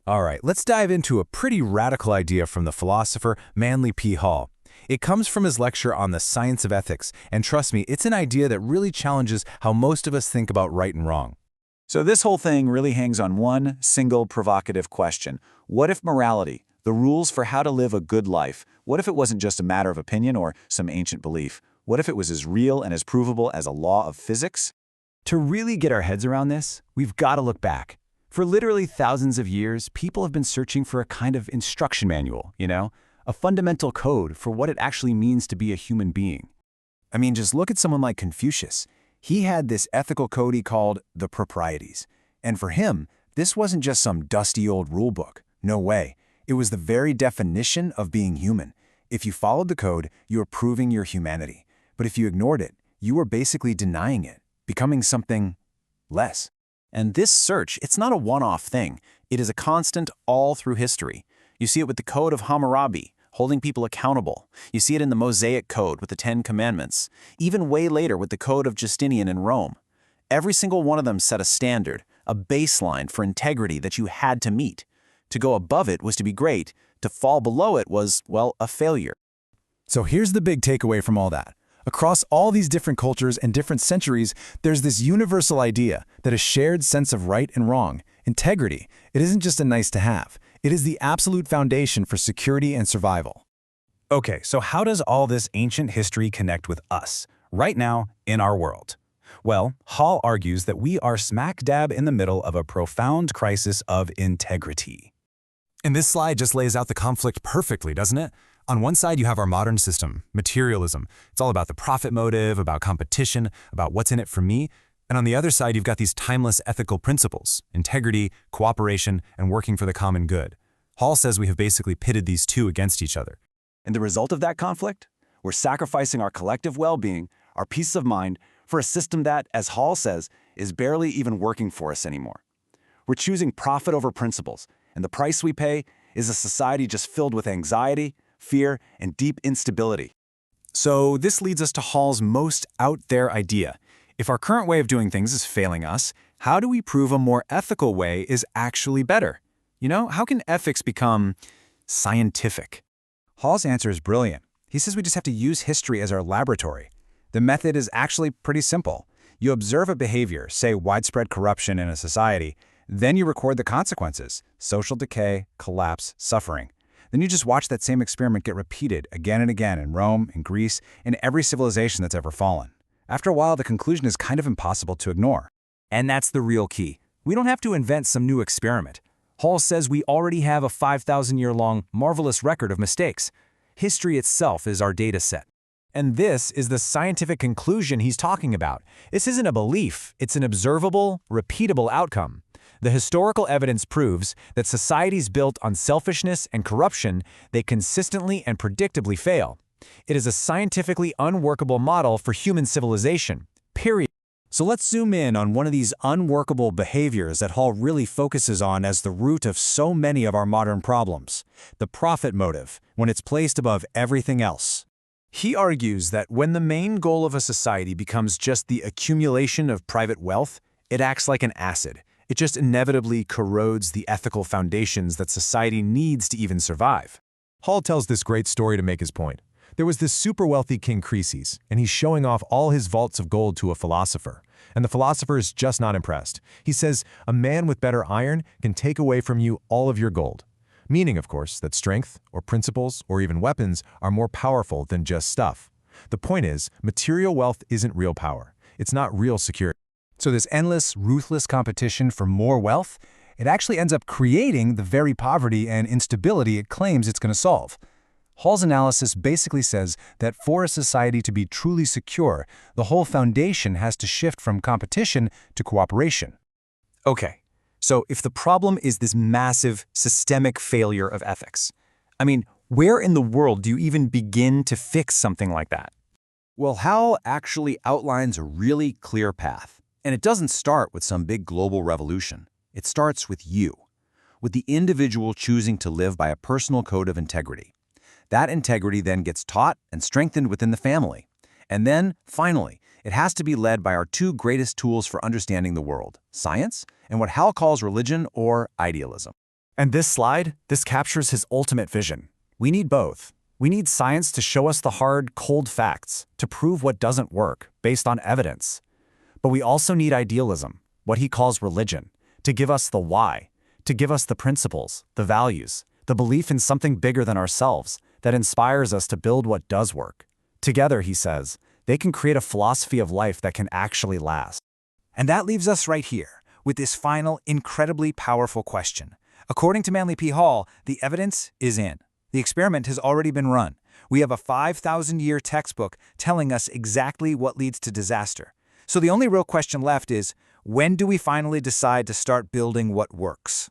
All right, let's dive into a pretty radical idea from the philosopher Manly P. Hall. It comes from his lecture on the science of ethics, and trust me, it's an idea that really challenges how most of us think about right and wrong. So this whole thing really hangs on one single provocative question. What if morality, the rules for how to live a good life, what if it wasn't just a matter of opinion or some ancient belief? What if it was as real and as provable as a law of physics? To really get our heads around this, we've got to look back. For literally thousands of years, people have been searching for a kind of instruction manual, a fundamental code for what it actually means to be a human being. I mean, just look at someone like Confucius. He had this ethical code he called the Proprieties. And for him, this wasn't just some dusty old rule book. No way. It was the very definition of being human. If you followed the code, you were proving your humanity. But if you ignored it, you were basically denying it, becoming something less. And this search, it's not a one-off thing. It is a constant all through history. You see it with the Code of Hammurabi, holding people accountable. You see it in the Mosaic Code with the Ten Commandments. Even way later with the Code of Justinian in Rome. Every single one of them set a standard, a baseline for integrity that you had to meet. To go above it was to be great. To fall below it was, well, a failure. So here's the big takeaway from all that. Across all these different cultures and different centuries, there's this universal idea that a shared sense of right and wrong, integrity, it isn't just a nice to have. It is the absolute foundation for security and survival. Okay, so how does all this ancient history connect with us, right now, in our world? Well, Hall argues that we are smack dab in the middle of a profound crisis of integrity. And this slide just lays out the conflict perfectly, doesn't it? On one side, you have our modern system, materialism. It's all about the profit motive, about competition, about what's in it for me. And on the other side, you've got these timeless ethical principles, integrity, cooperation, and working for the common good. Hall says we have basically pitted these two against each other. And the result of that conflict? We're sacrificing our collective well-being, our peace of mind, for a system that, as Hall says, is barely even working for us anymore. We're choosing profit over principles, and the price we pay is a society just filled with anxiety, fear, and deep instability. So this leads us to Hall's most out there idea. If our current way of doing things is failing us, how do we prove a more ethical way is actually better? How can ethics become scientific? Hall's answer is brilliant. He says we just have to use history as our laboratory. The method is actually pretty simple. You observe a behavior, say widespread corruption in a society, then you record the consequences, social decay, collapse, suffering. Then you just watch that same experiment get repeated again and again in Rome, in Greece, in every civilization that's ever fallen. After a while, the conclusion is kind of impossible to ignore. And that's the real key. We don't have to invent some new experiment. Hall says we already have a 5,000-year-long, marvelous record of mistakes. History itself is our data set. And this is the scientific conclusion he's talking about. This isn't a belief, it's an observable, repeatable outcome. The historical evidence proves that societies built on selfishness and corruption, they consistently and predictably fail. It is a scientifically unworkable model for human civilization, period. So let's zoom in on one of these unworkable behaviors that Hall really focuses on as the root of so many of our modern problems, the profit motive, when it's placed above everything else. He argues that when the main goal of a society becomes just the accumulation of private wealth, it acts like an acid. It just inevitably corrodes the ethical foundations that society needs to even survive. Hall tells this great story to make his point. There was this super wealthy king Crises, and he's showing off all his vaults of gold to a philosopher. And the philosopher is just not impressed. He says, a man with better iron can take away from you all of your gold. Meaning, of course, that strength, or principles, or even weapons are more powerful than just stuff. The point is, material wealth isn't real power. It's not real security. So this endless, ruthless competition for more wealth, it actually ends up creating the very poverty and instability it claims it's going to solve. Hall's analysis basically says that for a society to be truly secure, the whole foundation has to shift from competition to cooperation. Okay, so if the problem is this massive, systemic failure of ethics, where in the world do you even begin to fix something like that? Well, Hall actually outlines a really clear path. And it doesn't start with some big global revolution. It starts with you, with the individual choosing to live by a personal code of integrity. That integrity then gets taught and strengthened within the family. And then, finally, it has to be led by our two greatest tools for understanding the world, science and what Hall calls religion or idealism. And this slide, this captures his ultimate vision. We need both. We need science to show us the hard, cold facts, to prove what doesn't work, based on evidence. But we also need idealism, what he calls religion, to give us the why, to give us the principles, the values, the belief in something bigger than ourselves that inspires us to build what does work. Together, he says, they can create a philosophy of life that can actually last. And that leaves us right here, with this final, incredibly powerful question. According to Manly P. Hall, the evidence is in. The experiment has already been run. We have a 5,000-year textbook telling us exactly what leads to disaster. So the only real question left is, when do we finally decide to start building what works?